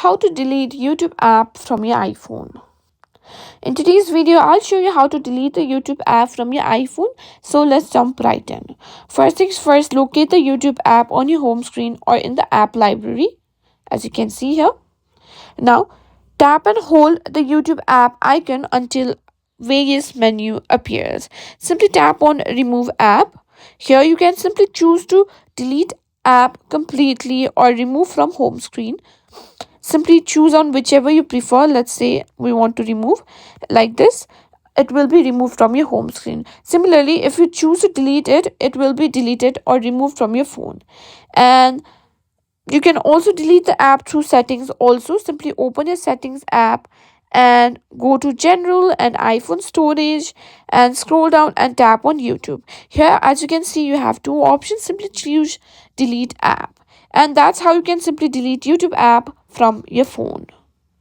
How to delete YouTube app from your iPhone. In today's video, I'll show you how to delete the YouTube app from your iPhone. So let's jump right in. First things first, locate the YouTube app on your home screen or in the app library, as you can see here. Now, tap and hold the YouTube app icon until various menu appears. Simply tap on remove app. Here you can simply choose to delete app completely or remove from home screen. Simply choose on whichever you prefer. Let's say we want to remove like this. It will be removed from your home screen. Similarly, if you choose to delete it, it will be deleted or removed from your phone. And you can also delete the app through settings. Also, simply open your settings app and go to general and iPhone storage and scroll down and tap on YouTube. Here, as you can see, you have two options. Simply choose delete app, and that's how you can simply delete YouTube app from your phone.